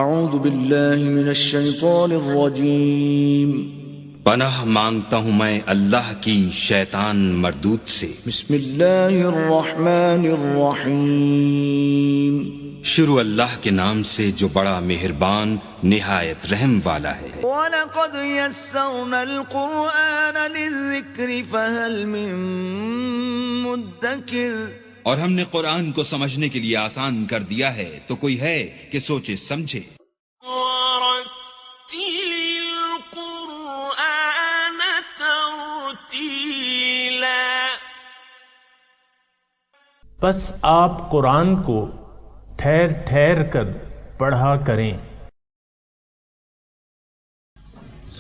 اعوذ باللہ من الشیطان الرجیم پناہ مانگتا ہوں میں اللہ کی شیطان مردود سے۔ بسم اللہ الرحمن الرحیم شروع اللہ کے نام سے جو بڑا مہربان نہایت رحم والا ہے۔ وَلَقَدْ يَسَّرْنَا الْقُرْآنَ لِلذِّكْرِ فَهَلْ مِن مُدَّكِرٍ، اور ہم نے قرآن کو سمجھنے کے لیے آسان کر دیا ہے، تو کوئی ہے کہ سوچے سمجھے۔ وَرَتِّلِ الْقُرْآنَ تَرْتِيلًا، بس آپ قرآن کو ٹھہر ٹھہر کر پڑھا کریں۔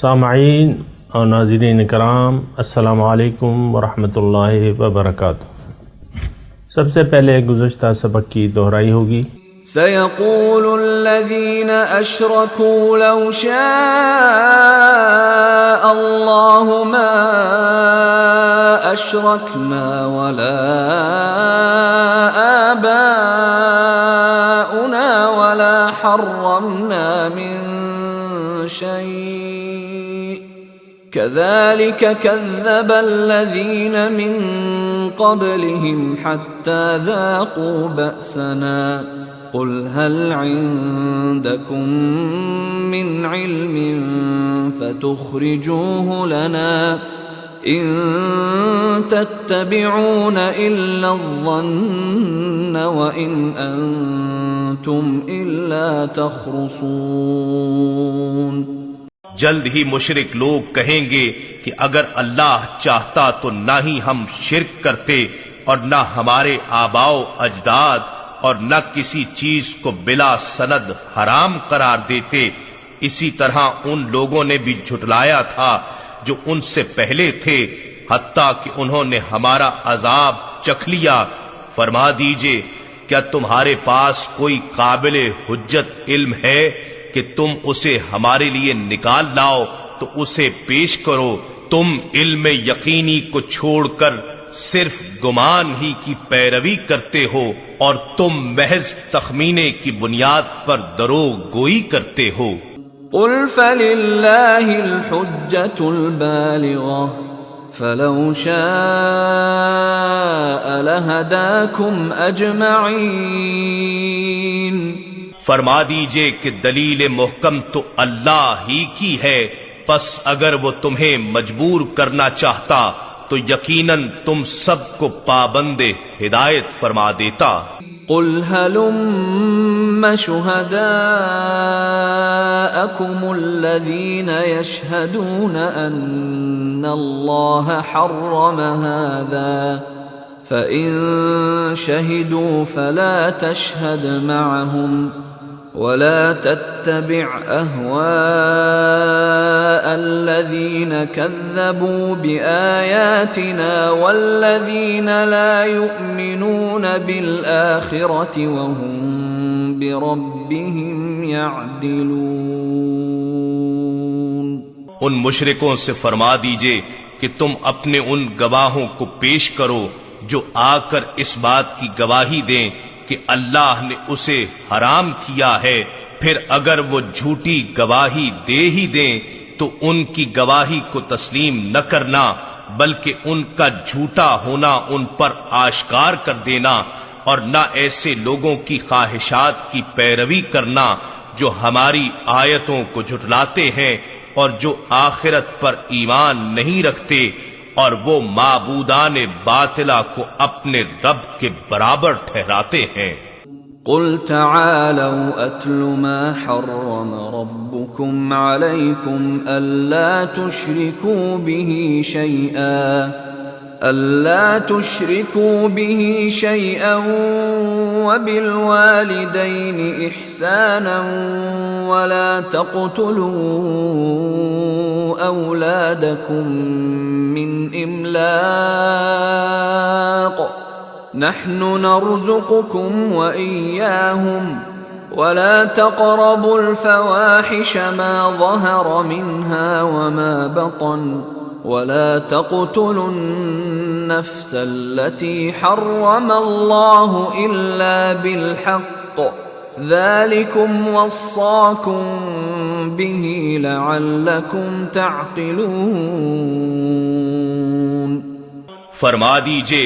سامعین اور ناظرین کرام، السلام علیکم ورحمۃ اللہ وبرکاتہ۔ سب سے پہلے گزشتہ سبق کی دہرائی ہوگی۔ سيقول الذين أشركوا لو شاء الله ما أشركنا ولا آباؤنا ولا حرمنا من شيء كذلك كذب الذين من قبلهم حتى ذاقوا بأسنا قل هل عندكم من علم فتخرجوه لنا إن تتبعون إلا الظن وإن أنتم إلا تخرصون۔ جلد ہی مشرک لوگ کہیں گے کہ اگر اللہ چاہتا تو نہ ہی ہم شرک کرتے اور نہ ہمارے آباؤ اجداد اور نہ کسی چیز کو بلا سند حرام قرار دیتے۔ اسی طرح ان لوگوں نے بھی جھٹلایا تھا جو ان سے پہلے تھے، حتیٰ کہ انہوں نے ہمارا عذاب چکھ لیا۔ فرما دیجئے کیا تمہارے پاس کوئی قابل حجت علم ہے کہ تم اسے ہمارے لیے نکال لاؤ تو اسے پیش کرو؟ تم علم یقینی کو چھوڑ کر صرف گمان ہی کی پیروی کرتے ہو، اور تم محض تخمینے کی بنیاد پر دروغ گوئی کرتے ہو۔ قل فللہ الحجۃ البالغۃ فلو شاء لہداکم اجمعین۔ فرما دیجئے کہ دلیل محکم تو اللہ ہی کی ہے، پس اگر وہ تمہیں مجبور کرنا چاہتا تو یقیناً تم سب کو پابند ہدایت فرما دیتا۔ قل هلم شهداءكم الذين يشهدون أن الله حرم هذا فإن شهدوا فلا تشهد معهم ولا تتبع أهواء الذين كذبوا بآياتنا والذين لا يؤمنون بالآخرة وهم بربهم يعدلون۔ ان مشرکوں سے فرما دیجئے کہ تم اپنے ان گواہوں کو پیش کرو جو آ کر اس بات کی گواہی دیں کہ اللہ نے اسے حرام کیا ہے، پھر اگر وہ جھوٹی گواہی دے ہی دیں تو ان کی گواہی کو تسلیم نہ کرنا، بلکہ ان کا جھوٹا ہونا ان پر آشکار کر دینا، اور نہ ایسے لوگوں کی خواہشات کی پیروی کرنا جو ہماری آیتوں کو جھٹلاتے ہیں اور جو آخرت پر ایمان نہیں رکھتے اور وہ معبودان باطلہ کو اپنے رب کے برابر ٹھہراتے ہیں۔ قل تعالوا اتل ما حرم ربكم عليكم الا تشركوا به شيئا وبالوالدين إحسانا ولا تقتلوا أولادكم من إملاق نحن نرزقكم وإياهم ولا تقربوا الفواحش ما ظهر منها وما بطن ولا تقتلوا النفس التي حرم الله إلا بالحق ذلكم وصاكم به لعلكم تعقلون۔ فرما دیجئے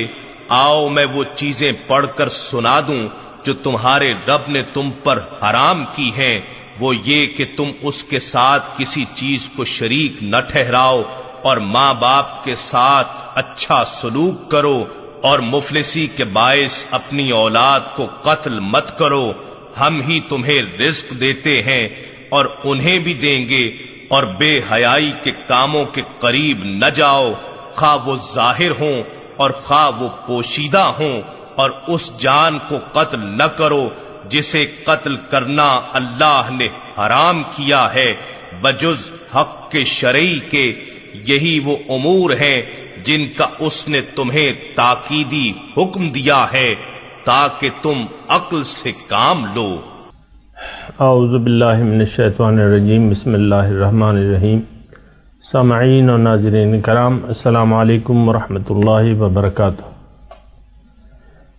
آؤ میں وہ چیزیں پڑھ کر سنا دوں جو تمہارے رب نے تم پر حرام کی ہیں، وہ یہ کہ تم اس کے ساتھ کسی چیز کو شریک نہ ٹھہراؤ، اور ماں باپ کے ساتھ اچھا سلوک کرو، اور مفلسی کے باعث اپنی اولاد کو قتل مت کرو، ہم ہی تمہیں رزق دیتے ہیں اور انہیں بھی دیں گے، اور بے حیائی کے کاموں کے قریب نہ جاؤ، خواہ وہ ظاہر ہوں اور خواہ وہ پوشیدہ ہوں، اور اس جان کو قتل نہ کرو جسے قتل کرنا اللہ نے حرام کیا ہے بجز حق کے شرعی کے، یہی وہ امور ہیں جن کا اس نے تمہیں تاکیدی حکم دیا ہے تاکہ تم عقل سے کام لو۔ اعوذ باللہ من الشیطان الرجیم، بسم اللہ الرحمن الرحیم۔ سامعین اور ناظرین کرام، السلام علیکم ورحمۃ اللہ وبرکاتہ۔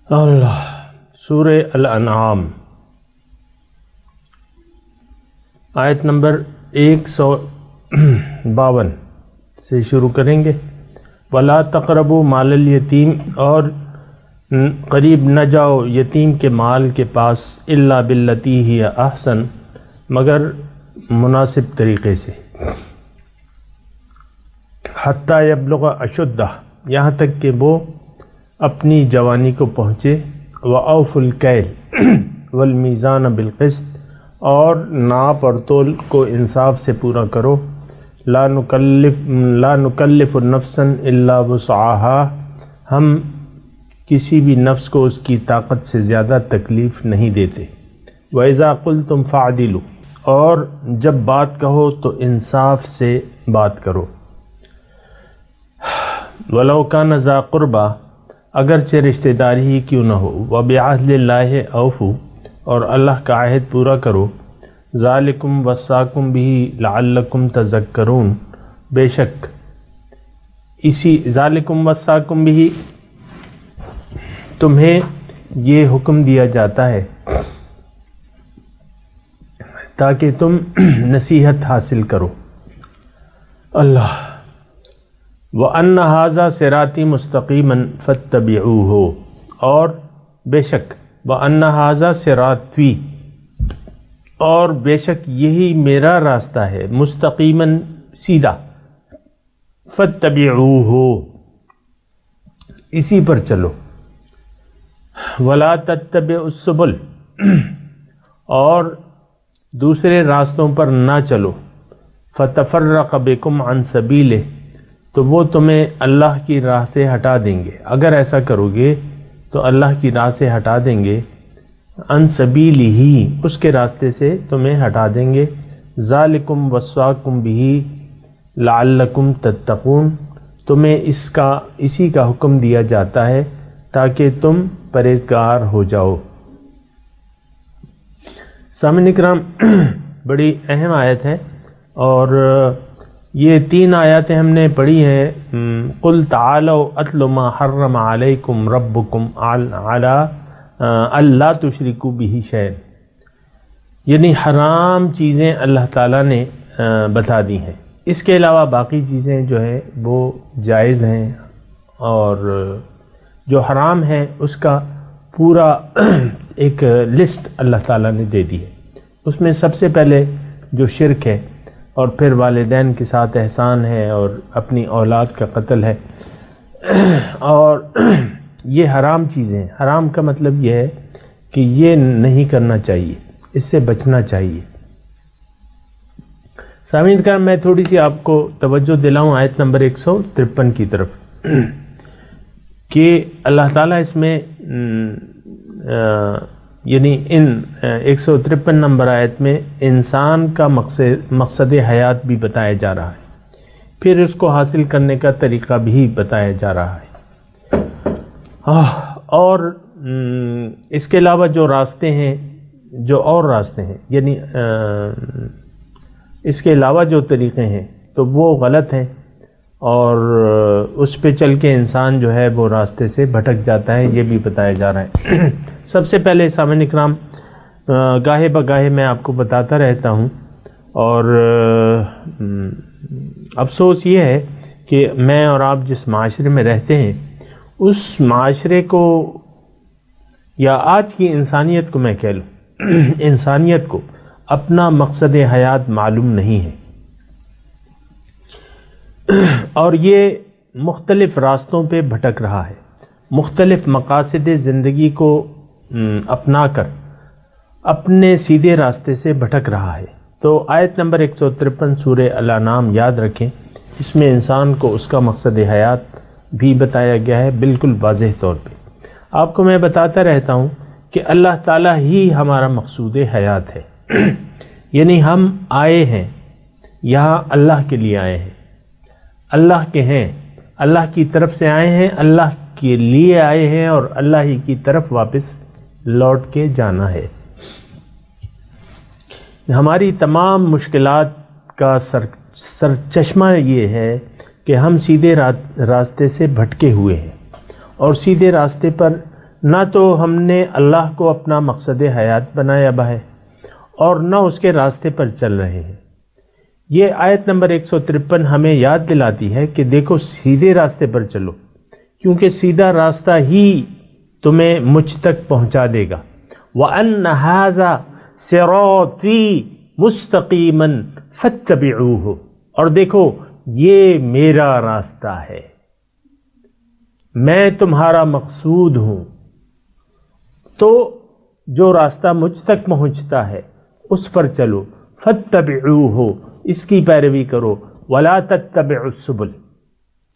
اللہ سورہ الانعام آیت نمبر 152 سے شروع کریں گے۔ وَلَا تَقْرَبُوا مَالَ الْيَتِيمِ، اور قریب نہ جاؤ یتیم کے مال کے پاس، إِلَّا بِالَّتِي هِيَ أَحْسَنُ، مگر مناسب طریقے سے، حَتَّى يَبْلُغَ أَشُدَّهُ، یہاں تک کہ وہ اپنی جوانی کو پہنچے، وَأَوْفُوا الْكَيْلَ وَالْمِيزَانَ بِالْقِسْطِ، اور ناپ اور تول کو انصاف سے پورا کرو، لا نکلف نفسا الا وسعها، ہم کسی بھی نفس کو اس کی طاقت سے زیادہ تکلیف نہیں دیتے۔ وَإِذَا قُلْتُمْ فَعْدِلُوا، اور جب بات کہو تو انصاف سے بات کرو، وَلَوْ كَانَ ذَا قُرْبَى، اگرچہ رشتہ داری ہی کیوں نہ ہو، وَبِعَهْدِ اللَّهِ أَوْفُوا، اور اللہ کا عہد پورا کرو، ذالکم وصاکم بہ لعلکم تذکرون، بے شک اسی ذالکم وصاکم بہ، تمہیں یہ حکم دیا جاتا ہے تاکہ تم نصیحت حاصل کرو۔ اللہ وَأَنَّ هَذَا صِرَاطِي مُسْتَقِيمًا فَاتَّبِعُوهُ، اور بے شک وَأَنَّ هَذَا صِرَاطِي، اور بے شک یہی میرا راستہ ہے، مستقیماً سیدھا، فَاتَّبِعُوهُ، اسی پر چلو، وَلَا تَتَّبِعُوا السُّبُلَ، اور دوسرے راستوں پر نہ چلو، فَتَفَرَّقَ بِكُمْ عَنْ سَبِيلِهِ، تو وہ تمہیں اللہ کی راہ سے ہٹا دیں گے، اگر ایسا کرو گے تو اللہ کی راہ سے ہٹا دیں گے، عن سبیلہ، اس کے راستے سے تمہیں ہٹا دیں گے، ذالکم وصاکم بہ لعلکم تتقون، تمہیں اسی کا حکم دیا جاتا ہے تاکہ تم پرہیزگار ہو جاؤ۔ سامعین کرام، بڑی اہم آیت ہے، اور یہ 3 آیاتیں ہم نے پڑھی ہیں۔ قل تعالوا اتل ما حرم علیکم ربکم علی اللہ تشرکوا بہ شیئا، یعنی حرام چیزیں اللہ تعالیٰ نے بتا دی ہیں، اس کے علاوہ باقی چیزیں جو ہیں وہ جائز ہیں، اور جو حرام ہے اس کا پورا ایک لسٹ اللہ تعالیٰ نے دے دی ہے۔ اس میں سب سے پہلے جو شرک ہے، اور پھر والدین کے ساتھ احسان ہے، اور اپنی اولاد کا قتل ہے، اور یہ حرام چیزیں ہیں۔ حرام کا مطلب یہ ہے کہ یہ نہیں کرنا چاہیے، اس سے بچنا چاہیے۔ سامعین کرام، میں تھوڑی سی آپ کو توجہ دلاؤں آیت نمبر 153 کی طرف، کہ اللہ تعالیٰ اس میں یعنی ان 153 نمبر آیت میں انسان کا مقصد حیات بھی بتایا جا رہا ہے، پھر اس کو حاصل کرنے کا طریقہ بھی بتایا جا رہا ہے، اور اس کے علاوہ جو راستے ہیں، جو اور راستے ہیں، یعنی اس کے علاوہ جو طریقے ہیں تو وہ غلط ہیں، اور اس پہ چل کے انسان جو ہے وہ راستے سے بھٹک جاتا ہے، یہ بھی بتایا جا رہا ہے۔ سب سے پہلے سامعین اکرام، گاہے بگاہے میں آپ کو بتاتا رہتا ہوں، اور افسوس یہ ہے کہ میں اور آپ جس معاشرے میں رہتے ہیں اس معاشرے کو، یا آج کی انسانیت کو میں کہہ لوں، انسانیت کو اپنا مقصد حیات معلوم نہیں ہے، اور یہ مختلف راستوں پہ بھٹک رہا ہے، مختلف مقاصد زندگی کو اپنا کر اپنے سیدھے راستے سے بھٹک رہا ہے۔ تو آیت نمبر 153 سورہ الانعام یاد رکھیں، اس میں انسان کو اس کا مقصد حیات بھی بتایا گیا ہے بالکل واضح طور پہ۔ آپ کو میں بتاتا رہتا ہوں کہ اللہ تعالیٰ ہی ہمارا مقصود حیات ہے، یعنی ہم آئے ہیں یہاں اللہ کے لیے آئے ہیں، اللہ کے ہیں، اللہ کی طرف سے آئے ہیں، اللہ کے لیے آئے ہیں، اور اللہ ہی کی طرف واپس لوٹ کے جانا ہے۔ ہماری تمام مشکلات کا سرچشمہ یہ ہے کہ ہم سیدھے راستے سے بھٹکے ہوئے ہیں، اور سیدھے راستے پر نہ تو ہم نے اللہ کو اپنا مقصد حیات بنایا ہے اور نہ اس کے راستے پر چل رہے ہیں۔ یہ آیت نمبر 153 ہمیں یاد دلاتی ہے کہ دیکھو سیدھے راستے پر چلو، کیونکہ سیدھا راستہ ہی تمہیں مجھ تک پہنچا دے گا۔ وَأَنَّ هَذَا صِرَاطِي مُسْتَقِيمًا فَاتَّبِعُوهُ، اور دیکھو یہ میرا راستہ ہے، میں تمہارا مقصود ہوں، تو جو راستہ مجھ تک پہنچتا ہے اس پر چلو، فَاتَّبِعُوهُ، اس کی پیروی کرو، وَلَا تَتَّبِعُوا السُّبُلَ،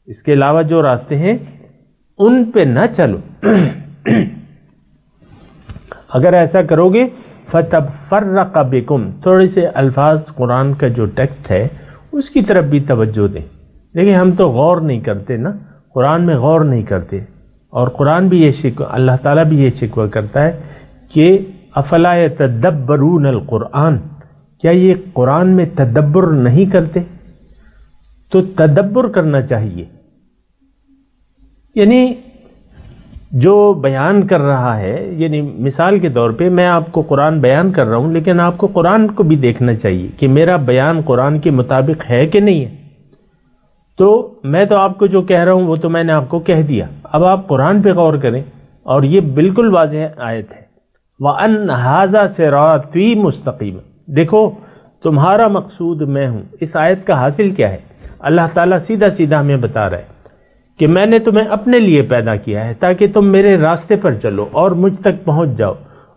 اس کے علاوہ جو راستے ہیں ان پہ نہ چلو۔ اگر ایسا کرو گے فَتَفَرَّقَ بِكُمْ، تھوڑے سے الفاظ قرآن کا جو ٹیکسٹ ہے اس کی طرف بھی توجہ دیں۔ دیکھیں ہم تو غور نہیں کرتے نا، قرآن میں غور نہیں کرتے، اور قرآن بھی یہ شکوہ، اللہ تعالیٰ بھی یہ شکوہ کرتا ہے کہ افلا یتدبرون القرآن، کیا یہ قرآن میں تدبر نہیں کرتے؟ تو تدبر کرنا چاہیے، یعنی جو بیان کر رہا ہے، یعنی مثال کے طور پہ میں آپ کو قرآن بیان کر رہا ہوں، لیکن آپ کو قرآن کو بھی دیکھنا چاہیے کہ میرا بیان قرآن کے مطابق ہے کہ نہیں ہے۔ تو میں تو آپ کو جو کہہ رہا ہوں وہ تو میں نے آپ کو کہہ دیا، اب آپ قرآن پہ غور کریں، اور یہ بالکل واضح آیت ہے، وَأَنَّ هَذَا صِرَاطِي مُسْتَقِيمًا، دیکھو تمہارا مقصود میں ہوں۔ اس آیت کا حاصل کیا ہے؟ اللہ تعالیٰ سیدھا سیدھا ہمیں بتا رہا ہے کہ میں نے تمہیں اپنے لیے پیدا کیا ہے تاکہ تم میرے راستے پر چلو اور مجھ تک پہنچ جاؤ،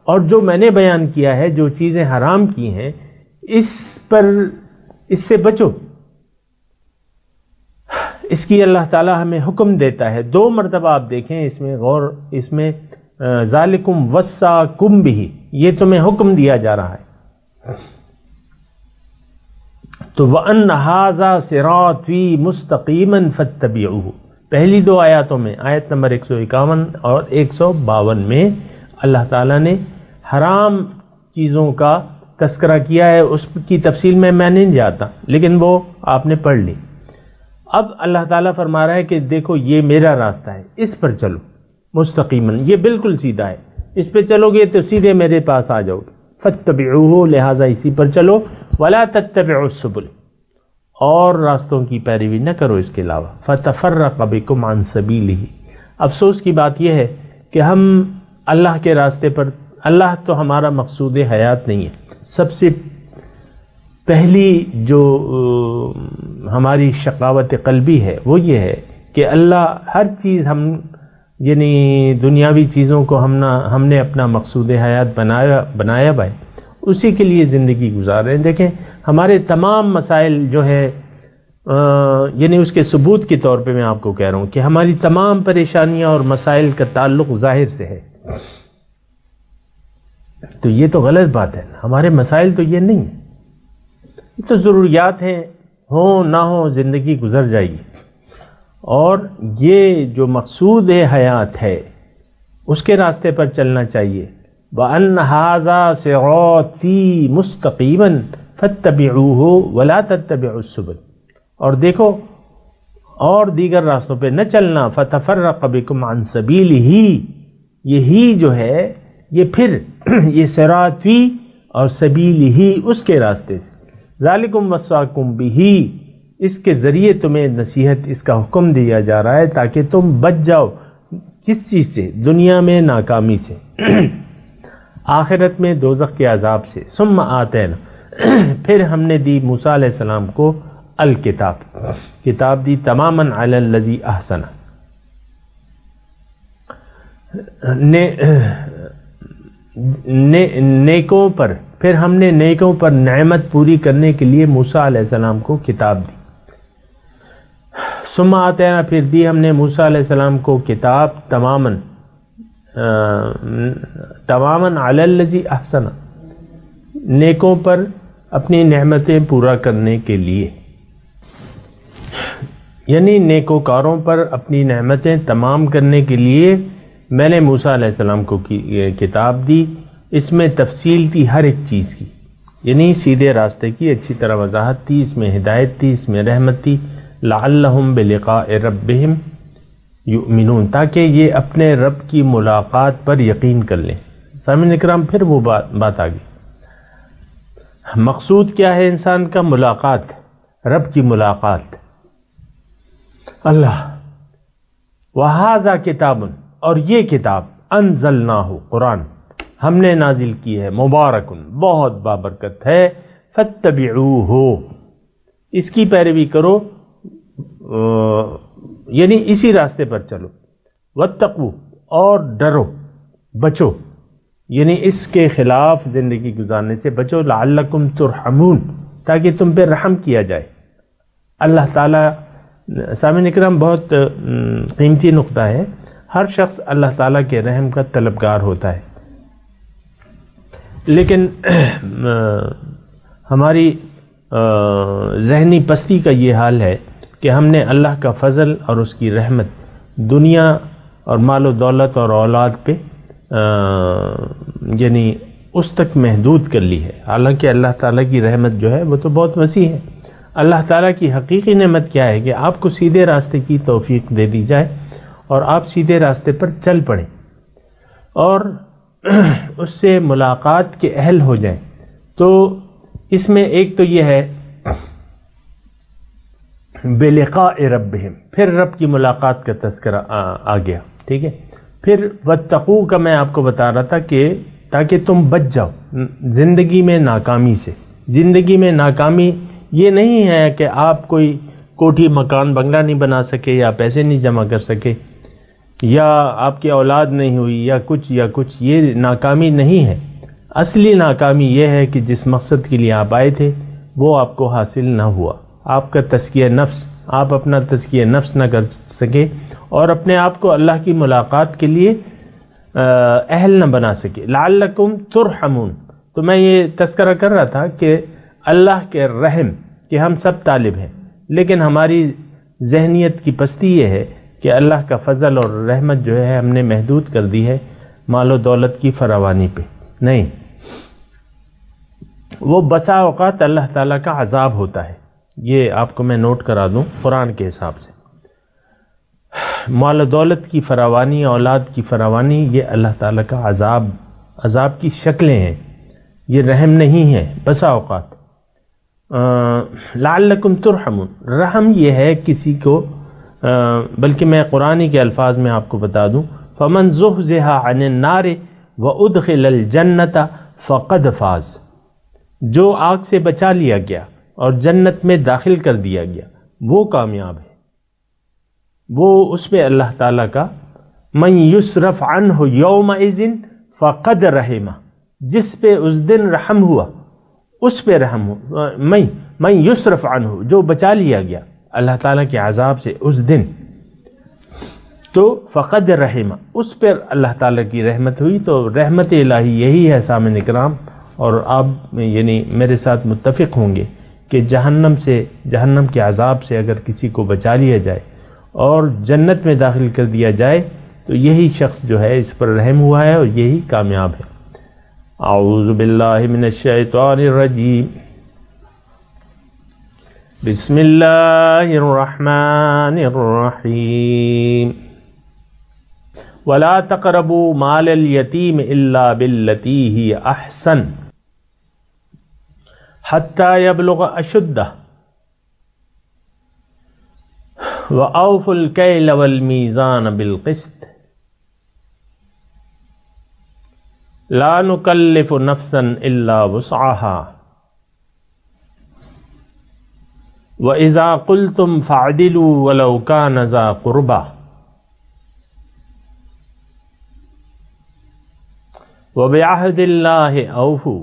اور جو میں نے بیان کیا ہے، جو چیزیں حرام کی ہیں، اس سے بچو۔ اس کی اللہ تعالیٰ ہمیں حکم دیتا ہے، 2 مرتبہ آپ دیکھیں اس میں غور، اس میں ذالکم وصاکم بہ، یہ تمہیں حکم دیا جا رہا ہے۔ تو وَأَنَّ هَذَا صِرَاطِي مُسْتَقِيمًا فَاتَّبِعُوهُ، پہلی 2 آیاتوں میں، آیت نمبر 151 اور 152 میں اللہ تعالیٰ نے حرام چیزوں کا تذکرہ کیا ہے، اس کی تفصیل میں نہیں جاتا، لیکن وہ آپ نے پڑھ لی۔ اب اللہ تعالیٰ فرما رہا ہے کہ دیکھو یہ میرا راستہ ہے، اس پر چلو، مستقیماً، یہ بالکل سیدھا ہے، اس پہ چلو گے تو سیدھے میرے پاس آ جاؤ گے، فَاتَّبِعُوهُ، لہٰذا اسی پر چلو، وَلَا تَتَّبِعُوا السُّبُلَ، اور راستوں کی پیروی نہ کرو اس کے علاوہ، فَتَفَرَّقَ بِكُمْ عَنْ سَبِيلِهِ۔ افسوس کی بات یہ ہے کہ ہم اللہ کے راستے پر، اللہ تو ہمارا مقصود حیات نہیں ہے۔ سب سے پہلی جو ہماری شقاوت قلبی ہے وہ یہ ہے کہ اللہ ہر چیز ہم، یعنی دنیاوی چیزوں کو ہم نے اپنا مقصود حیات بنایا ہے، اسی کے لیے زندگی گزار رہے ہیں۔ دیکھیں ہمارے تمام مسائل جو ہے، یعنی اس کے ثبوت کے طور پہ میں آپ کو کہہ رہا ہوں کہ ہماری تمام پریشانیاں اور مسائل کا تعلق ظاہر سے ہے، تو یہ تو غلط بات ہے، ہمارے مسائل تو یہ نہیں ہیں، یہ تو ضروریات ہیں، ہوں نہ ہوں زندگی گزر جائے گی، اور یہ جو مقصود حیات ہے اس کے راستے پر چلنا چاہیے۔ وَأَنَّ هَذَا صِرَاطِي مُسْتَقِيمًا فَاتَّبِعُوهُ وَلَا تَتَّبِعُوا السُّبُلَ، اور دیکھو اور دیگر راستوں پہ نہ چلنا، فَتَفَرَّقَ بِكُمْ عَنْ سَبِيلِهِ، یہی جو ہے یہ پھر یہ صراطی اور سبیل ہی اس کے راستے سے، ذالکم وصاکم بہ، اس کے ذریعے تمہیں نصیحت، اس کا حکم دیا جا رہا ہے تاکہ تم بچ جاؤ کس چیز سے؟ دنیا میں ناکامی سے، آخرت میں دوزخ کے عذاب سے۔ ثم آتینا، پھر ہم نے دی موسیٰ علیہ السلام کو الکتاب، کتاب دی، تماماً علی الذی احسن، نیکوں پر، پھر ہم نے نیکوں پر نعمت پوری کرنے کے لیے موسیٰ علیہ السلام کو کتاب دی۔ ثم آتینا، پھر دی ہم نے موسیٰ علیہ السلام کو کتاب تماماً علی الذی احسن، نیکوں پر اپنی نعمتیں پورا کرنے کے لیے، یعنی نیکوکاروں پر اپنی نعمتیں تمام کرنے کے لیے میں نے موسیٰ علیہ السلام کو کتاب دی۔ اس میں تفصیل تھی ہر ایک چیز کی، یعنی سیدھے راستے کی اچھی طرح وضاحت تھی، اس میں ہدایت تھی، اس میں رحمت تھی، لعلہم بلقاء ربہم یؤمنون، تاکہ یہ اپنے رب کی ملاقات پر یقین کر لیں۔ سامعین اکرام، پھر وہ بات آ گئی، مقصود کیا ہے انسان کا؟ ملاقات، رب کی ملاقات، اللہ۔ وَهَذَا کتاب، اور یہ کتاب، انزلناہ، قرآن، ہم نے نازل کی ہے، مبارکن، بہت بابرکت ہے، فاتبعوہ، اس کی پیروی کرو، یعنی اسی راستے پر چلو، واتقوا، اور ڈرو، بچو، یعنی اس کے خلاف زندگی گزارنے سے بچو، لعلکم ترحمون، تاکہ تم پہ رحم کیا جائے۔ اللہ تعالیٰ، سامعین اکرام، بہت قیمتی نقطہ ہے، ہر شخص اللہ تعالیٰ کے رحم کا طلبگار ہوتا ہے، لیکن ہماری ذہنی پستی کا یہ حال ہے کہ ہم نے اللہ کا فضل اور اس کی رحمت دنیا اور مال و دولت اور اولاد پہ یعنی اس تک محدود کر لی ہے، حالانکہ اللہ تعالیٰ کی رحمت جو ہے وہ تو بہت وسیع ہے۔ اللہ تعالیٰ کی حقیقی نعمت کیا ہے کہ آپ کو سیدھے راستے کی توفیق دے دی جائے اور آپ سیدھے راستے پر چل پڑیں اور اس سے ملاقات کے اہل ہو جائیں۔ تو اس میں ایک تو یہ ہے بلقاء ربہم، پھر رب کی ملاقات کا تذکرہ آ گیا، ٹھیک ہے۔ پھر واتقوا کا میں آپ کو بتا رہا تھا کہ تاکہ تم بچ جاؤ زندگی میں ناکامی سے۔ زندگی میں ناکامی یہ نہیں ہے کہ آپ کوئی کوٹھی مکان بنگلہ نہیں بنا سکے یا پیسے نہیں جمع کر سکے یا آپ کی اولاد نہیں ہوئی یا کچھ، یہ ناکامی نہیں ہے۔ اصلی ناکامی یہ ہے کہ جس مقصد کے لیے آپ آئے تھے وہ آپ کو حاصل نہ ہوا، آپ کا تزکیہ نفس، آپ اپنا تزکیہ نفس نہ کر سکے اور اپنے آپ کو اللہ کی ملاقات کے لیے اہل نہ بنا سکے۔ لعلکم ترحمون، تو میں یہ تذکرہ کر رہا تھا کہ اللہ کے رحم کہ ہم سب طالب ہیں، لیکن ہماری ذہنیت کی پستی یہ ہے کہ اللہ کا فضل اور رحمت جو ہے ہم نے محدود کر دی ہے مال و دولت کی فراوانی پہ۔ نہیں، وہ بسا اوقات اللہ تعالیٰ کا عذاب ہوتا ہے، یہ آپ کو میں نوٹ کرا دوں قرآن کے حساب سے۔ مال و دولت کی فراوانی، اولاد کی فراوانی، یہ اللہ تعالیٰ کا عذاب کی شکلیں ہیں، یہ رحم نہیں ہے بسا اوقات۔ لعلکم ترحمون، رحم یہ ہے کسی کو، بلکہ میں قرآنی کے الفاظ میں آپ کو بتا دوں، فمن زحزح عن النار وادخل الجنۃ فقد فاز، جو آگ سے بچا لیا گیا اور جنت میں داخل کر دیا گیا وہ کامیاب ہے، وہ اس پہ اللہ تعالیٰ کا من یصرف عنہ یومئذ فقد رحمہ، جس پہ اس دن رحم ہوا اس پہ رحم ہو، من یصرف عنہ، جو بچا لیا گیا اللہ تعالیٰ کے عذاب سے اس دن، تو فقد رحمہ، اس پر اللہ تعالیٰ کی رحمت ہوئی۔ تو رحمت الہی یہی ہے سامعین اکرام، اور آپ یعنی میرے ساتھ متفق ہوں گے کہ جہنم کے عذاب سے اگر کسی کو بچا لیا جائے اور جنت میں داخل کر دیا جائے تو یہی شخص جو ہے اس پر رحم ہوا ہے اور یہی کامیاب ہے۔ اعوذ باللہ من الشیطان الرجیم، بسم اللہ الرحمن الرحیم، ولا تقربوا مال الیتیم الا باللتی ہی احسن حتی یبلغ اشدہ وأوفوا الكيل والميزان بالقسط لا نكلف نفسا إلا وسعها وإذا قلتم فاعدلوا ولو كان ذا قربى وبعهد الله أوفوا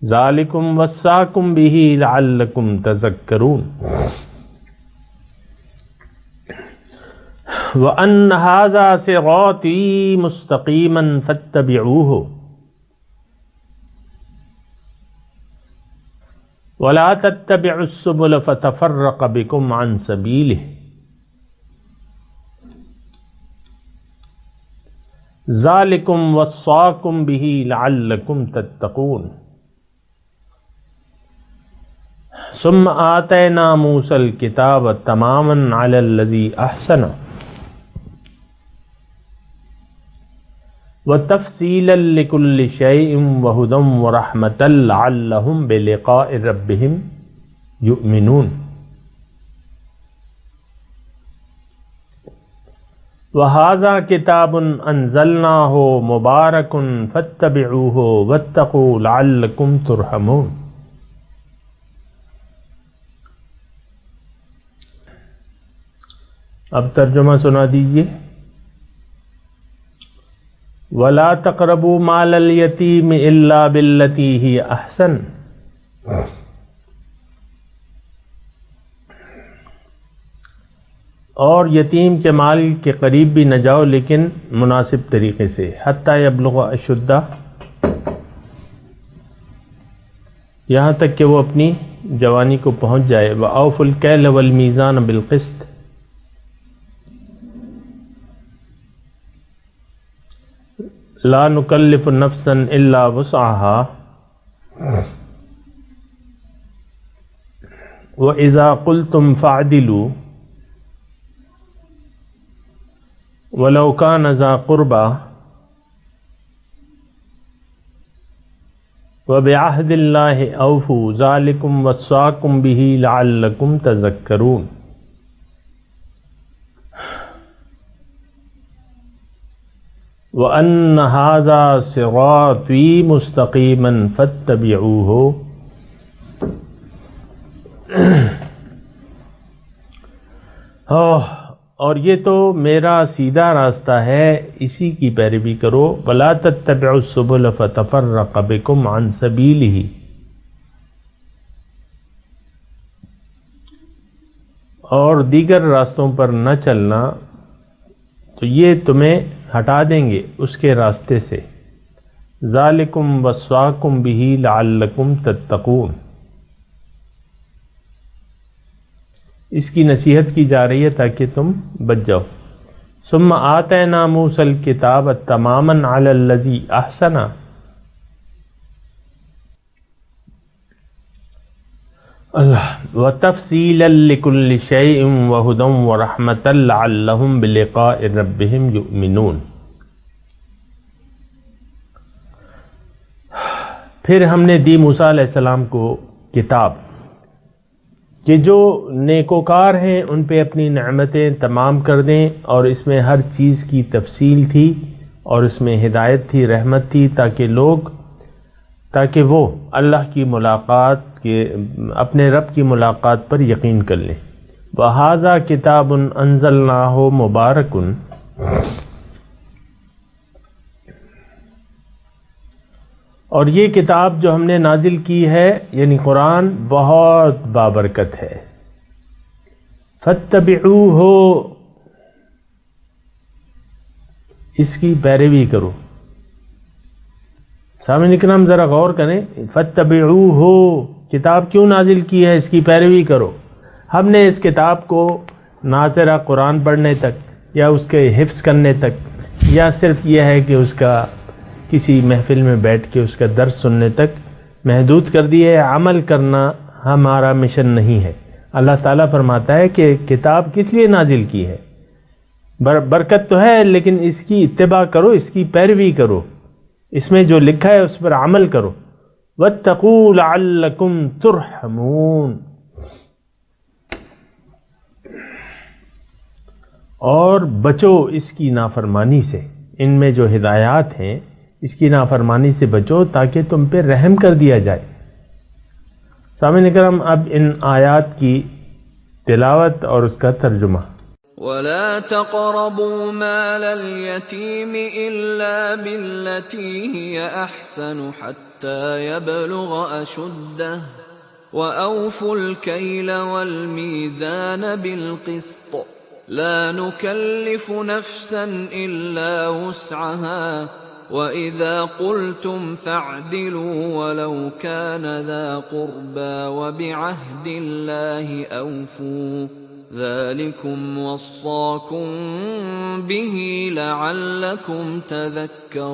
ذالکم وصاکم بہ لعلکم تذکرون وأن ھذا صراطی مستقیما فاتبعوہ ولا تتبعوا السبل فتفرق بکم عن سبیلہ ذالکم وصاکم بہ لعلکم تتقون ثم آتینا موسیٰ الکتاب تماما علی الذی احسن وتفصیلا لکل شیء وہدی ورحمۃ لعلہم بلقاء ربہم یؤمنون وہذا کتاب انزلناہ مبارک فاتبعوہ واتقوا لعلکم ترحمون. اب ترجمہ سنا دیجیے. وَلَا تَقْرَبُوا مَالَ الْيَتِيمِ إِلَّا بِالَّتِي هِيَ أَحْسَنُ. اور یتیم کے مال کے قریب بھی نہ جاؤ لیکن مناسب طریقے سے. حَتَّى يَبْلُغَ أَشُدَّهُ، یہاں تک کہ وہ اپنی جوانی کو پہنچ جائے. وَأَوْفُوا الْكَيْلَ وَالْمِيزَانَ بِالْقِسْطِ، لا نکلف نفسا الا وسعها واذا قلتم فاعدلوا ولو كان ذا قربى وبعهد الله اوفوا ذلكم وصاكم به لعلكم تذكرون. وَأَنَّ هَذَا صِرَاطِي مُسْتَقِيمًا فَاتَّبِعُوهُ. اور یہ تو میرا سیدھا راستہ ہے، اسی کی پیروی کرو. وَلَا تَتَّبِعُوا السُّبُلَ فَتَفَرَّقَ بِكُمْ عَنْ سَبِيلِهِ، اور دیگر راستوں پر نہ چلنا تو یہ تمہیں ہٹا دیں گے اس کے راستے سے. ذالکم وصاکم بہ لعلکم تتقون، اس کی نصیحت کی جا رہی ہے تاکہ تم بچ جاؤ. ثم آتینا موسیٰ الکتاب تماما علی الذی احسن وتفصیلا لکل شیء وہدی ورحمۃ لعلہم بلقاء ربہم یؤمنون. پھر ہم نے دی موسیٰ علیہ السلام کو کتاب کہ جو نیکوکار ہیں ان پہ اپنی نعمتیں تمام کر دیں، اور اس میں ہر چیز کی تفصیل تھی اور اس میں ہدایت تھی، رحمت تھی، تاکہ وہ اللہ کی ملاقات کے اپنے رب کی ملاقات پر یقین کر لیں. وَهَذَا كِتَابٌ أَنزَلْنَاهُ مُبَارَكٌ، اور یہ کتاب جو ہم نے نازل کی ہے یعنی قرآن بہت بابرکت ہے. فَاتَّبِعُوهُ، اس کی پیروی کرو. سامعین اکرام ذرا غور کریں، فَاتَّبِعُوهُ کتاب کیوں نازل کی ہے، اس کی پیروی کرو. ہم نے اس کتاب کو نہ صرف قرآن پڑھنے تک یا اس کے حفظ کرنے تک یا صرف یہ ہے کہ اس کا کسی محفل میں بیٹھ کے اس کا درس سننے تک محدود کر دی ہے. عمل کرنا ہمارا مشن نہیں ہے. اللہ تعالیٰ فرماتا ہے کہ کتاب کس لیے نازل کی ہے، برکت تو ہے لیکن اس کی اتباع کرو، اس کی پیروی کرو، اس میں جو لکھا ہے اس پر عمل کرو. واتقوا لعلکم ترحمون، اور بچو اس کی نافرمانی سے. ان میں جو ہدایات ہیں اس کی نافرمانی سے بچو تاکہ تم پہ رحم کر دیا جائے. سامعین کرام، اب ان آیات کی تلاوت اور اس کا ترجمہ. وَلَا تَقْرَبُوا مَالَ الْيَتِيمِ إِلَّا بِالَّتِي هِيَ أَحْسَنُ حَتَّى يَبْلُغَ أَشُدَّهُ وَأَوْفُوا الْكَيْلَ وَالْمِيزَانَ بِالْقِسْطِ لَا نُكَلِّفُ نَفْسًا إِلَّا وُسْعَهَا وَإِذَا قُلْتُمْ فَاعْدِلُوا وَلَوْ كَانَ ذَا قُرْبَى وَبِعَهْدِ اللَّهِ أَوْفُوا ذَلِكُمْ وَصَّاكُمْ بِهِ لَعَلَّكُمْ تَذَكَّرُونَ.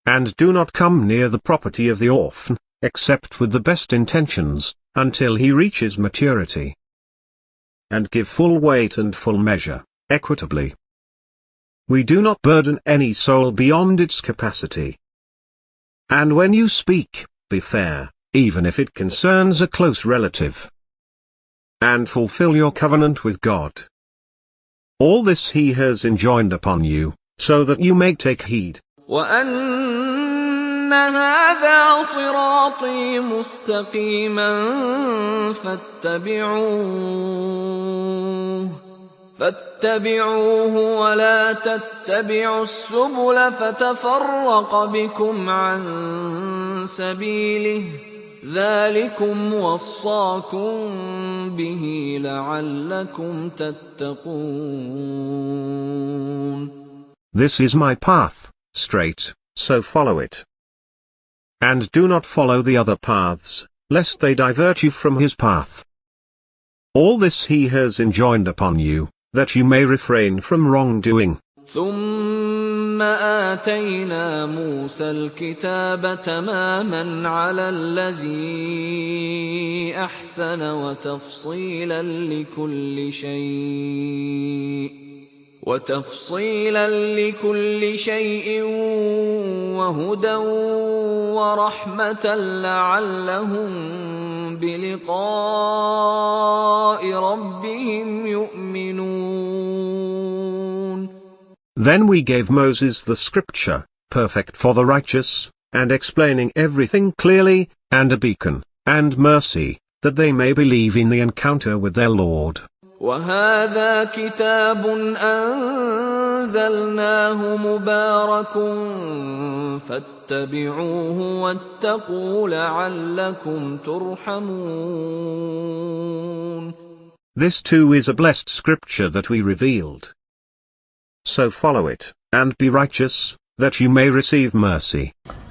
And do not come near the property of the orphan, except with the best intentions, until he reaches maturity. And give full weight and full measure, equitably. We do not burden any soul beyond its capacity. And when you speak, be fair, even if it concerns a close relative. And fulfill your covenant with God. All this he has enjoined upon you, so that you may take heed. وَأَنَّ هَذَا صِرَاطِي مُسْتَقِيمًا فَاتَّبِعُوهُ وَلَا تَتَّبِعُوا السُّبُلَ فَتَفَرَّقَ بِكُمْ عَن سَبِيلِهِ ذَلِكُمْ وَصَّاكُمْ بِهِ لَعَلَّكُمْ تَتَّقُونَ. This is my path, straight, so follow it. And do not follow the other paths, lest they divert you from his path. All this he has enjoined upon you, that you may refrain from wrongdoing. ثم آتينا موسى الكتاب تماما على الذي أحسن وتفصيلا لكل شيء وهدى ورحمة لعلهم بلقاء ربهم يؤمنون. Then we gave Moses the scripture, perfect for the righteous, and explaining everything clearly, and a beacon, and mercy, that they may believe in the encounter with their Lord. وَهَذَا كِتَابٌ أَنزَلْنَاهُ مُبَارَكٌ فَاتَّبِعُوهُ وَاتَّقُوا لَعَلَّكُمْ تُرْحَمُونَ. This too is a blessed scripture that we revealed. So follow it, and be righteous, that you may receive mercy.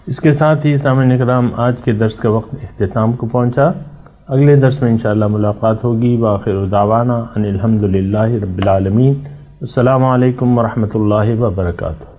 اس کے ساتھ ہی سامعین اکرام آج کے درس کا وقت اختتام کو پہنچا. اگلے درس میں انشاءاللہ ملاقات ہوگی. وآخر دعوانا ان الحمدللہ رب العالمین. السلام علیکم ورحمۃ اللہ وبرکاتہ.